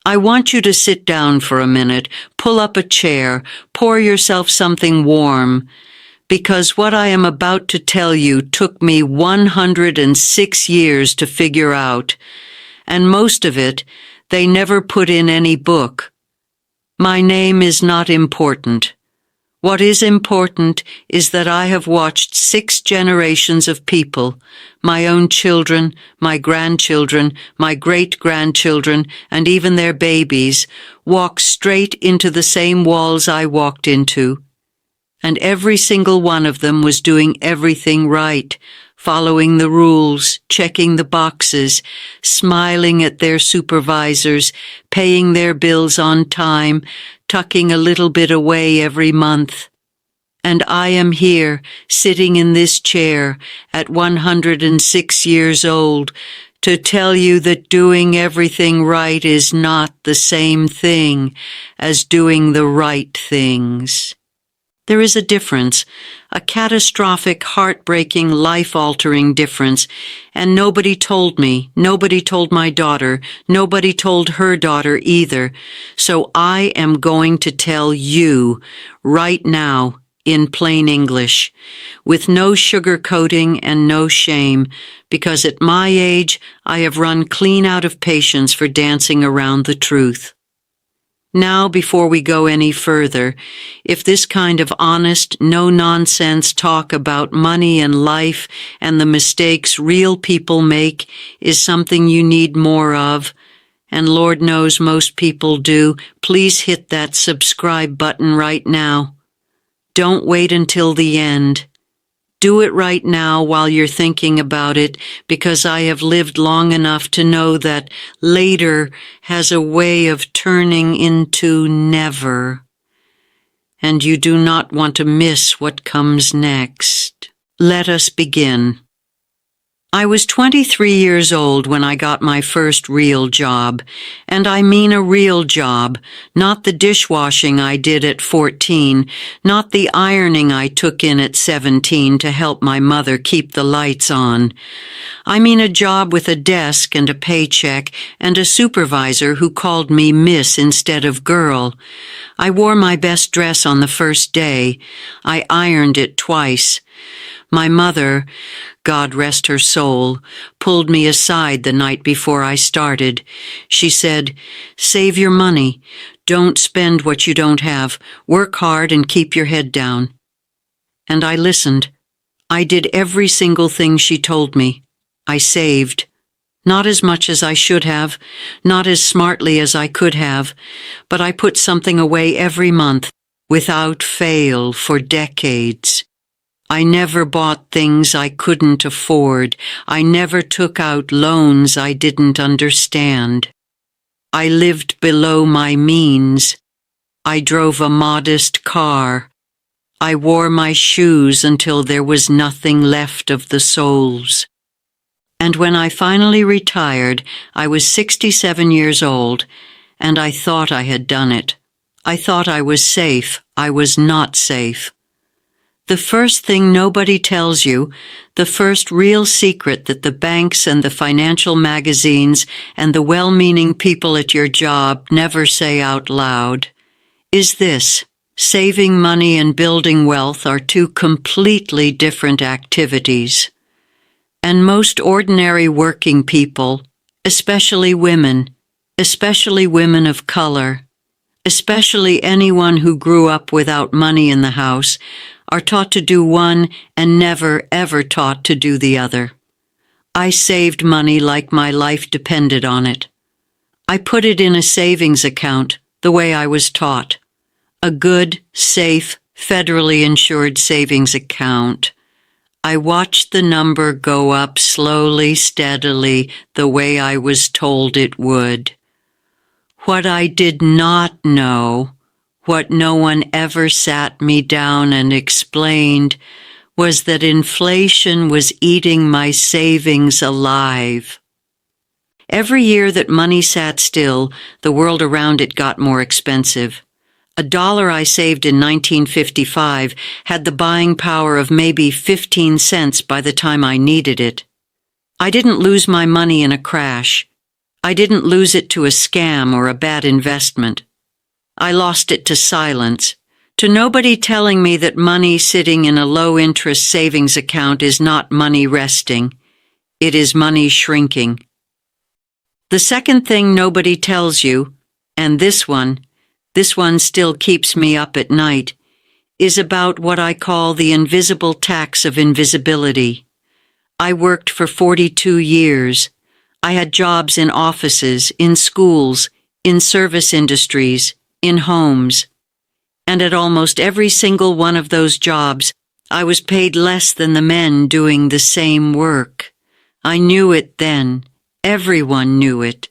I want you to sit down for a minute, pull up a chair, pour yourself something warm, because what I am about to tell you took me 106 years to figure out, and most of it they never put in any book. My name is not important. What is important is that I have watched 6 generations of people, my own children, my grandchildren, my great-grandchildren, and even their babies, walk straight into the same walls I walked into. And every single one of them was doing everything right, following the rules, checking the boxes, smiling at their supervisors, paying their bills on time, tucking a little bit away every month. And I am here, sitting in this chair at 106 years old, to tell you that doing everything right is not the same thing as doing the right things. There is a difference, a catastrophic, heartbreaking, life-altering difference, and nobody told me, nobody told my daughter, nobody told her daughter either, so I am going to tell you right now in plain English, with no sugarcoating and no shame, because at my age I have run clean out of patience for dancing around the truth. Now, before we go any further, if this kind of honest, no-nonsense talk about money and life and the mistakes real people make is something you need more of, and Lord knows most people do, please hit that subscribe button right now. Don't wait until the end. Do it right now while you're thinking about it, because I have lived long enough to know that later has a way of turning into never. And you do not want to miss what comes next. Let us begin. I was 23 years old when I got my first real job, and I mean a real job, not the dishwashing I did at 14, not the ironing I took in at 17 to help my mother keep the lights on. I mean a job with a desk and a paycheck and a supervisor who called me Miss instead of girl. I wore my best dress on the first day. I ironed it twice. My mother, God rest her soul, pulled me aside the night before I started. She said, "Save your money. Don't spend what you don't have. Work hard and keep your head down." And I listened. I did every single thing she told me. I saved. Not as much as I should have, not as smartly as I could have, but I put something away every month, without fail, for decades. I never bought things I couldn't afford. I never took out loans I didn't understand. I lived below my means. I drove a modest car. I wore my shoes until there was nothing left of the soles. And when I finally retired, I was 67 years old, and I thought I had done it. I thought I was safe. I was not safe. The first thing nobody tells you, the first real secret that the banks and the financial magazines and the well-meaning people at your job never say out loud, is this: saving money and building wealth are two completely different activities. And most ordinary working people, especially women of color, especially anyone who grew up without money in the house, are taught to do one and never, ever taught to do the other. I saved money like my life depended on it. I put it in a savings account, the way I was taught. A good, safe, federally insured savings account. I watched the number go up slowly, steadily, the way I was told it would. What I did not know, what no one ever sat me down and explained, was that inflation was eating my savings alive. Every year that money sat still, the world around it got more expensive. $1 I saved in 1955 had the buying power of maybe 15 cents by the time I needed it. I didn't lose my money in a crash. I didn't lose it to a scam or a bad investment. I lost it to silence, to nobody telling me that money sitting in a low-interest savings account is not money resting. It is money shrinking. The second thing nobody tells you, and this one still keeps me up at night, is about what I call the invisible tax of invisibility. I worked for 42 years. I had jobs in offices, in schools, in service industries, in homes. And at almost every single one of those jobs, I was paid less than the men doing the same work. I knew it then. Everyone knew it.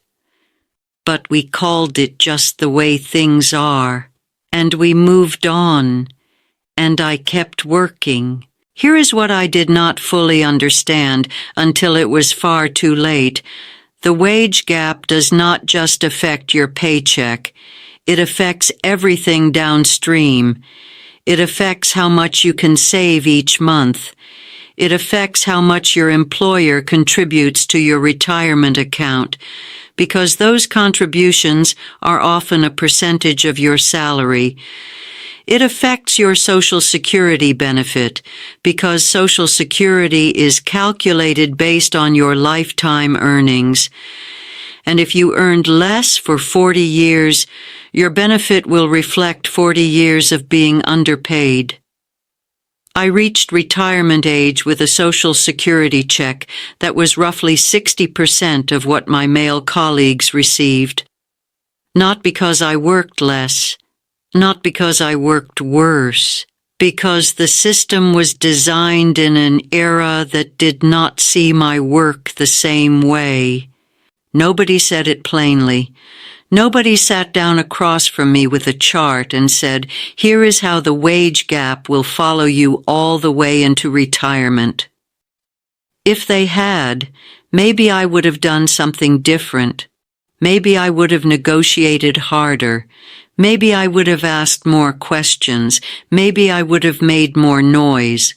But we called it just the way things are, and we moved on, and I kept working. Here is what I did not fully understand until it was far too late. The wage gap does not just affect your paycheck. It affects everything downstream. It affects how much you can save each month. It affects how much your employer contributes to your retirement account, because those contributions are often a percentage of your salary. It affects your Social Security benefit, because Social Security is calculated based on your lifetime earnings. And if you earned less for 40 years, your benefit will reflect 40 years of being underpaid. I reached retirement age with a Social Security check that was roughly 60% of what my male colleagues received. Not because I worked less, not because I worked worse, because the system was designed in an era that did not see my work the same way. Nobody said it plainly. Nobody sat down across from me with a chart and said, "Here is how the wage gap will follow you all the way into retirement." If they had, maybe I would have done something different. Maybe I would have negotiated harder. Maybe I would have asked more questions. Maybe I would have made more noise.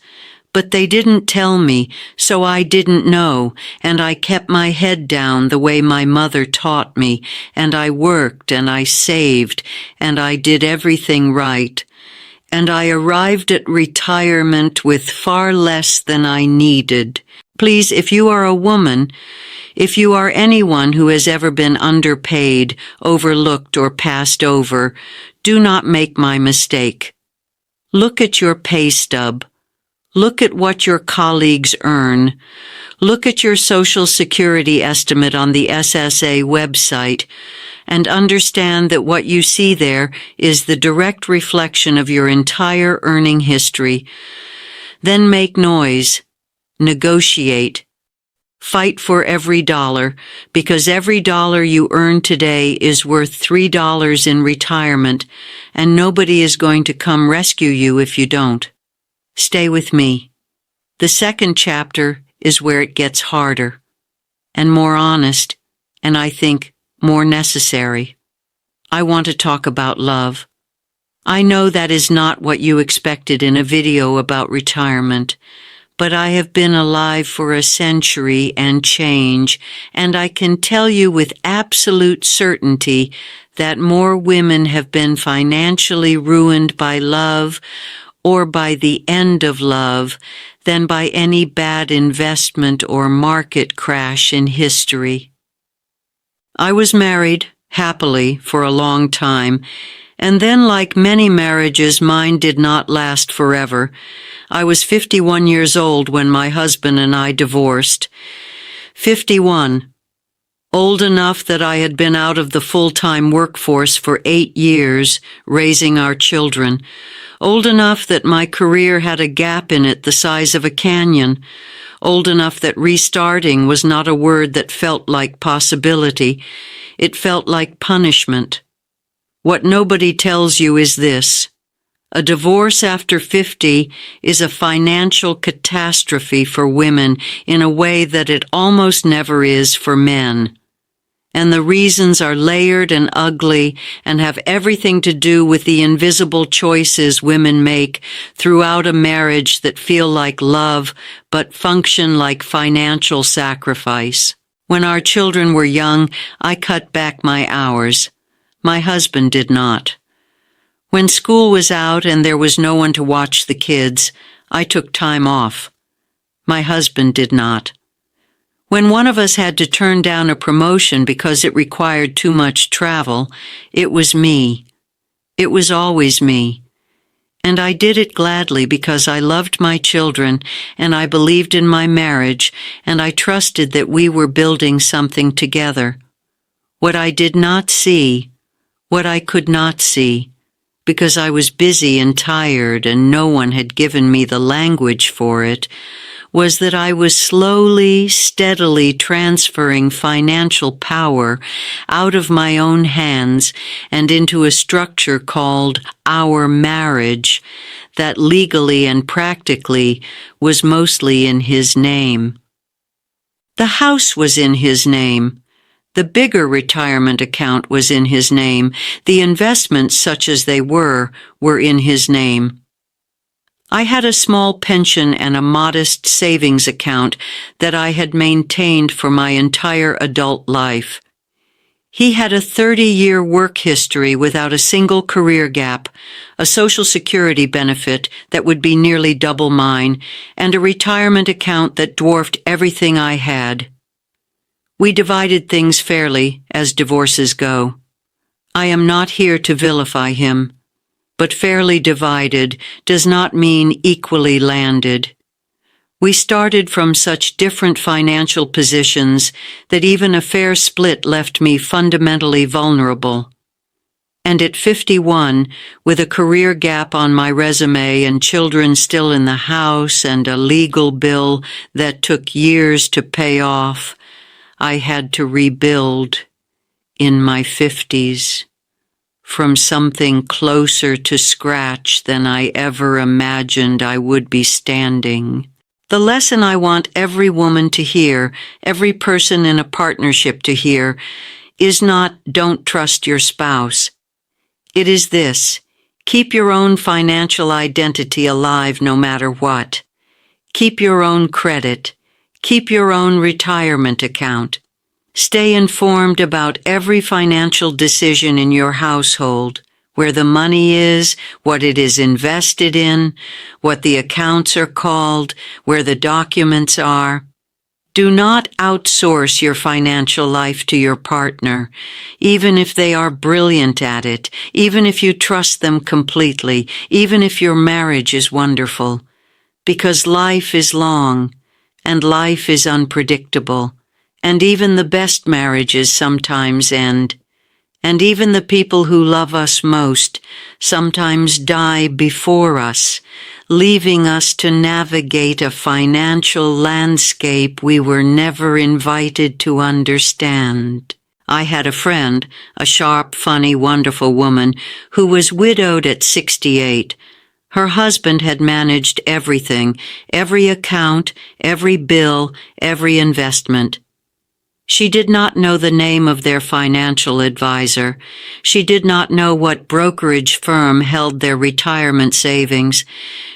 But they didn't tell me, so I didn't know, and I kept my head down the way my mother taught me, and I worked and I saved, and I did everything right. And I arrived at retirement with far less than I needed. Please, if you are a woman, if you are anyone who has ever been underpaid, overlooked, or passed over, do not make my mistake. Look at your pay stub. Look at what your colleagues earn. Look at your Social Security estimate on the SSA website and understand that what you see there is the direct reflection of your entire earning history. Then make noise. Negotiate. Fight for every dollar, because every dollar you earn today is worth $3 in retirement, and nobody is going to come rescue you if you don't. Stay with me. The second chapter is where it gets harder and more honest, and I think more necessary. I want to talk about love. I know that is not what you expected in a video about retirement, but I have been alive for a century and change, and I can tell you with absolute certainty that more women have been financially ruined by love or by the end of love than by any bad investment or market crash in history. I was married, happily, for a long time, and then, like many marriages, mine did not last forever. I was 51 years old when my husband and I divorced. 51. Old enough that I had been out of the full-time workforce for 8 years, raising our children. Old enough that my career had a gap in it the size of a canyon. Old enough that restarting was not a word that felt like possibility. It felt like punishment. What nobody tells you is this. A divorce after 50 is a financial catastrophe for women in a way that it almost never is for men. And the reasons are layered and ugly and have everything to do with the invisible choices women make throughout a marriage that feel like love but function like financial sacrifice. When our children were young, I cut back my hours. My husband did not. When school was out and there was no one to watch the kids, I took time off. My husband did not. When one of us had to turn down a promotion because it required too much travel, it was me. It was always me. And I did it gladly because I loved my children and I believed in my marriage and I trusted that we were building something together. What I did not see, what I could not see, because I was busy and tired and no one had given me the language for it, was that I was slowly, steadily transferring financial power out of my own hands and into a structure called our marriage that legally and practically was mostly in his name. The house was in his name. The bigger retirement account was in his name. The investments, such as they were in his name. I had a small pension and a modest savings account that I had maintained for my entire adult life. He had a 30-year work history without a single career gap, a Social Security benefit that would be nearly double mine, and a retirement account that dwarfed everything I had. We divided things fairly, as divorces go. I am not here to vilify him. But fairly divided does not mean equally landed. We started from such different financial positions that even a fair split left me fundamentally vulnerable. And at 51, with a career gap on my resume and children still in the house and a legal bill that took years to pay off, I had to rebuild in my 50s. From something closer to scratch than I ever imagined I would be standing. The lesson I want every woman to hear, every person in a partnership to hear, is not don't trust your spouse. It is this: keep your own financial identity alive no matter what. Keep your own credit. Keep your own retirement account. Stay informed about every financial decision in your household, where the money is, what it is invested in, what the accounts are called, where the documents are. Do not outsource your financial life to your partner, even if they are brilliant at it, even if you trust them completely, even if your marriage is wonderful, because life is long and life is unpredictable. And even the best marriages sometimes end. And even the people who love us most sometimes die before us, leaving us to navigate a financial landscape we were never invited to understand. I had a friend, a sharp, funny, wonderful woman, who was widowed at 68. Her husband had managed everything, every account, every bill, every investment. She did not know the name of their financial advisor. She did not know what brokerage firm held their retirement savings.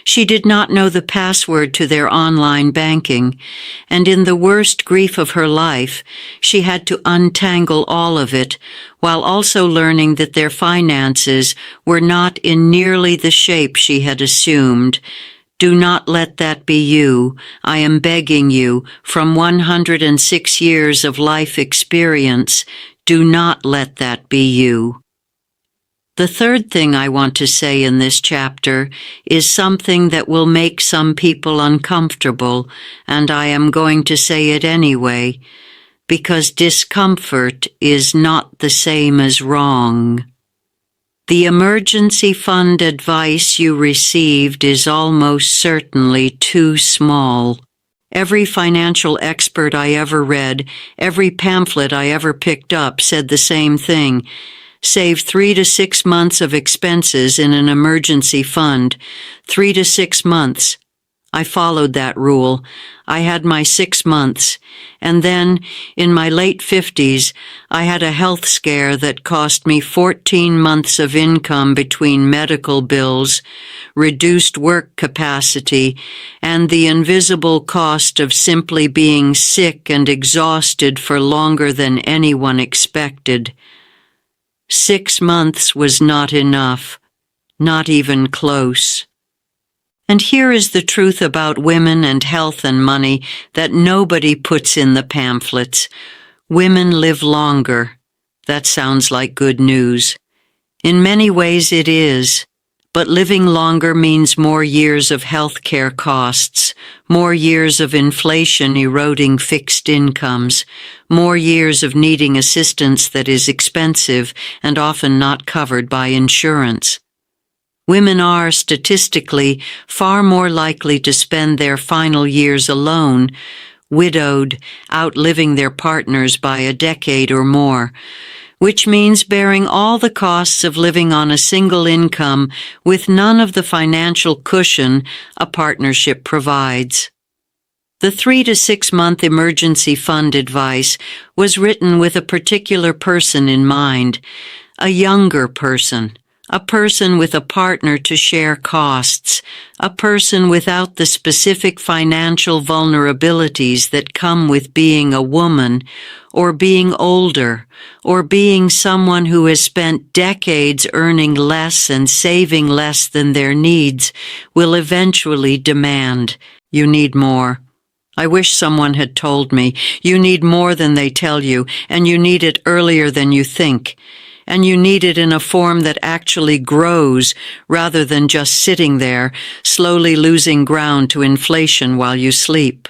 She did not know the password to their online banking. And in the worst grief of her life, she had to untangle all of it, while also learning that their finances were not in nearly the shape she had assumed. Do not let that be you. I am begging you, from 106 years of life experience, do not let that be you. The third thing I want to say in this chapter is something that will make some people uncomfortable, and I am going to say it anyway, because discomfort is not the same as wrong. The emergency fund advice you received is almost certainly too small. Every financial expert I ever read, every pamphlet I ever picked up said the same thing. Save 3 to 6 months of expenses in an emergency fund. 3 to 6 months. I followed that rule. I had my 6 months, and then, in my late 50s, I had a health scare that cost me 14 months of income between medical bills, reduced work capacity, and the invisible cost of simply being sick and exhausted for longer than anyone expected. 6 months was not enough, not even close. And here is the truth about women and health and money that nobody puts in the pamphlets. Women live longer. That sounds like good news. In many ways it is. But living longer means more years of health care costs, more years of inflation eroding fixed incomes, more years of needing assistance that is expensive and often not covered by insurance. Women are, statistically, far more likely to spend their final years alone, widowed, outliving their partners by a decade or more, which means bearing all the costs of living on a single income with none of the financial cushion a partnership provides. The 3 to 6 month emergency fund advice was written with a particular person in mind, a younger person. A person with a partner to share costs, a person without the specific financial vulnerabilities that come with being a woman, or being older, or being someone who has spent decades earning less and saving less than their needs, will eventually demand, "You need more." I wish someone had told me, "You need more than they tell you, and you need it earlier than you think." And you need it in a form that actually grows rather than just sitting there, slowly losing ground to inflation while you sleep.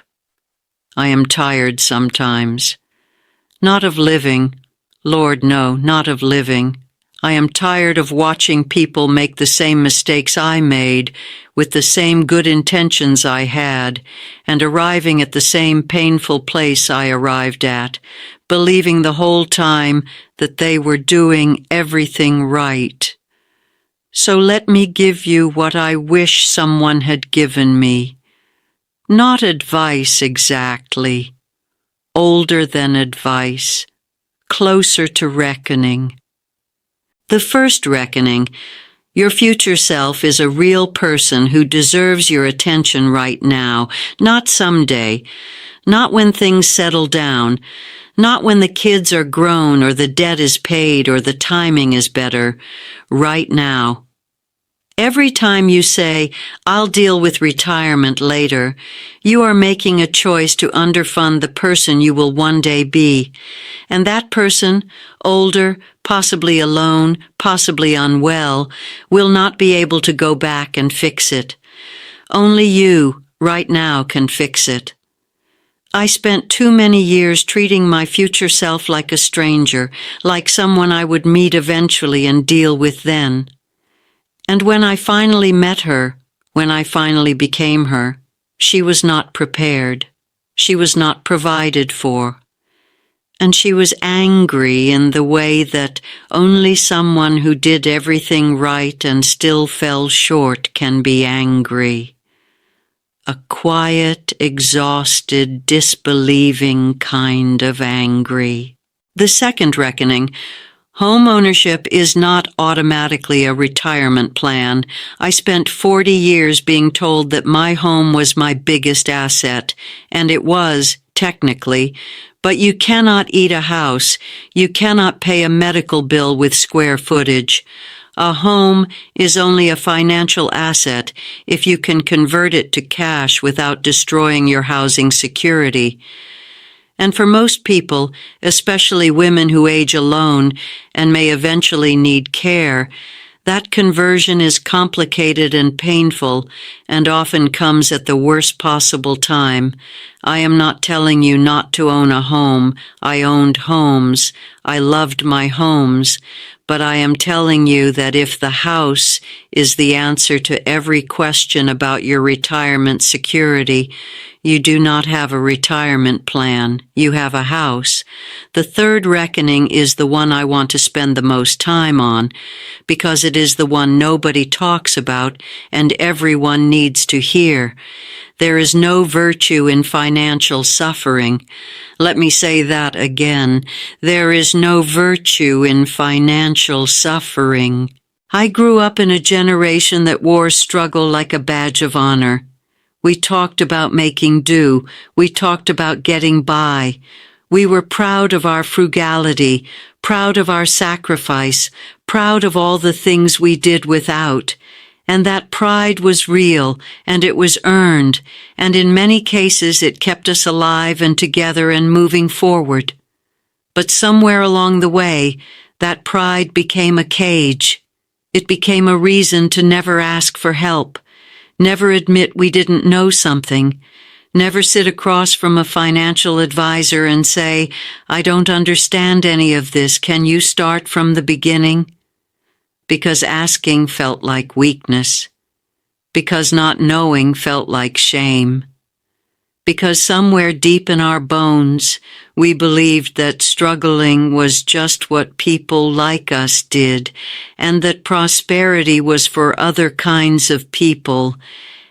I am tired sometimes. Not of living. Lord, no, not of living. I am tired of watching people make the same mistakes I made, with the same good intentions I had, and arriving at the same painful place I arrived at, believing the whole time that they were doing everything right. So let me give you what I wish someone had given me. Not advice exactly. Older than advice. Closer to reckoning. The first reckoning, your future self is a real person who deserves your attention right now, not someday, not when things settle down, not when the kids are grown or the debt is paid or the timing is better, right now. Every time you say, "I'll deal with retirement later," you are making a choice to underfund the person you will one day be. And that person, older, possibly alone, possibly unwell, will not be able to go back and fix it. Only you, right now, can fix it. I spent too many years treating my future self like a stranger, like someone I would meet eventually and deal with then. And when I finally met her, when I finally became her, she was not prepared. She was not provided for. And she was angry in the way that only someone who did everything right and still fell short can be angry. A quiet, exhausted, disbelieving kind of angry. The second reckoning, home ownership is not automatically a retirement plan. I spent 40 years being told that my home was my biggest asset, and it was, technically, but you cannot eat a house. You cannot pay a medical bill with square footage. A home is only a financial asset if you can convert it to cash without destroying your housing security. And for most people, especially women who age alone and may eventually need care, that conversion is complicated and painful and often comes at the worst possible time. I am not telling you not to own a home. I owned homes. I loved my homes. But I am telling you that if the house is the answer to every question about your retirement security, You do not have a retirement plan. You have a house. The third reckoning is the one I want to spend the most time on, because it is the one nobody talks about and everyone needs to hear. There is no virtue in financial suffering. Let me say that again. There is no virtue in financial suffering. I grew up in a generation that wore struggle like a badge of honor. We talked about making do. We talked about getting by. We were proud of our frugality, proud of our sacrifice, proud of all the things we did without. And that pride was real, and it was earned, and in many cases it kept us alive and together and moving forward. But somewhere along the way, that pride became a cage. It became a reason to never ask for help, never admit we didn't know something, never sit across from a financial advisor and say, "I don't understand any of this, can you start from the beginning?" Because asking felt like weakness, because not knowing felt like shame, because somewhere deep in our bones we believed that struggling was just what people like us did, and that prosperity was for other kinds of people,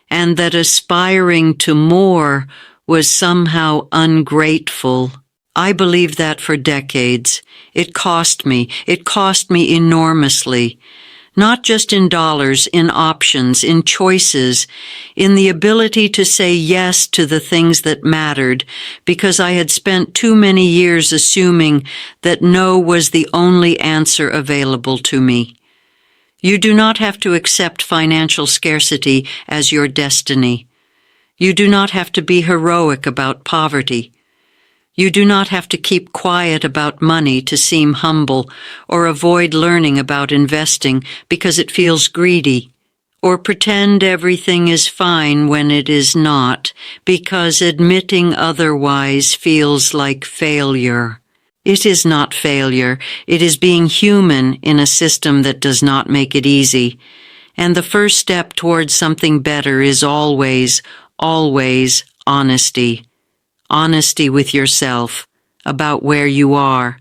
and that aspiring to more was somehow ungrateful. I believed that for decades. It cost me enormously. Not just in dollars, in options, in choices, in the ability to say yes to the things that mattered, because I had spent too many years assuming that no was the only answer available to me. You do not have to accept financial scarcity as your destiny. You do not have to be heroic about poverty. You do not have to keep quiet about money to seem humble, or avoid learning about investing because it feels greedy, or pretend everything is fine when it is not, because admitting otherwise feels like failure. It is not failure. It is being human in a system that does not make it easy. And the first step towards something better is always honesty. Honesty with yourself about where you are.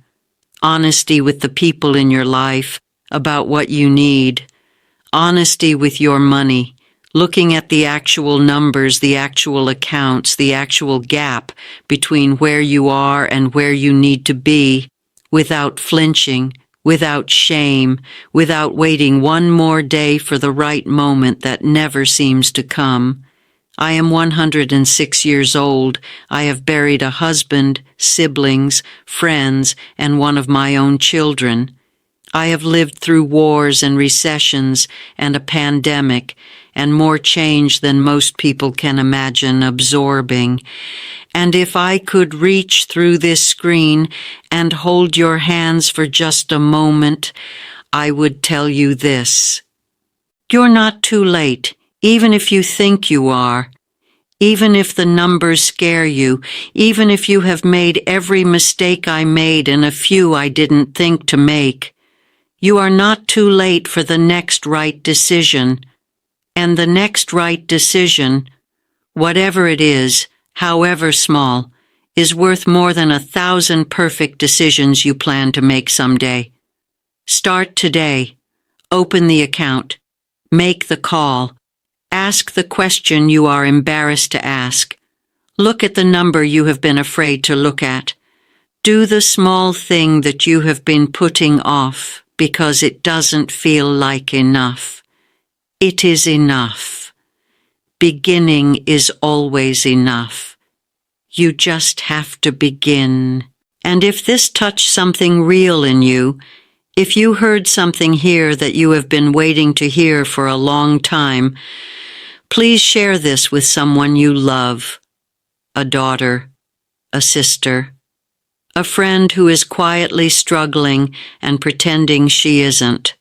Honesty with the people in your life about what you need. Honesty with your money, looking at the actual numbers, the actual accounts, the actual gap between where you are and where you need to be, without flinching, without shame, without waiting one more day for the right moment that never seems to come. I am 106 years old. I have buried a husband, siblings, friends, and one of my own children. I have lived through wars and recessions and a pandemic, and more change than most people can imagine absorbing. And if I could reach through this screen and hold your hands for just a moment, I would tell you this. You're not too late. Even if you think you are, even if the numbers scare you, even if you have made every mistake I made and a few I didn't think to make, you are not too late for the next right decision. And the next right decision, whatever it is, however small, is worth more than 1,000 perfect decisions you plan to make someday. Start today. Open the account. Make the call. Ask the question you are embarrassed to ask. Look at the number you have been afraid to look at. Do the small thing that you have been putting off because it doesn't feel like enough. It is enough. Beginning is always enough. You just have to begin. And if this touched something real in you, if you heard something here that you have been waiting to hear for a long time, please share this with someone you love, a daughter, a sister, a friend who is quietly struggling and pretending she isn't,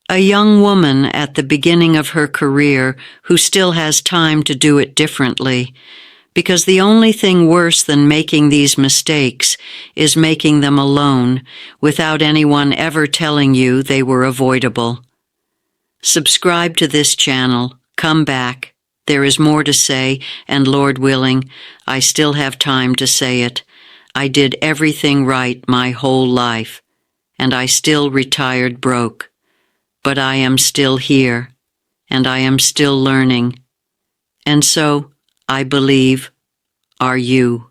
a young woman at the beginning of her career who still has time to do it differently, because the only thing worse than making these mistakes is making them alone without anyone ever telling you they were avoidable. Subscribe to this channel. Come back. There is more to say, and Lord willing, I still have time to say it. I did everything right my whole life, and I still retired broke. But I am still here, and I am still learning. And so, I believe, are you.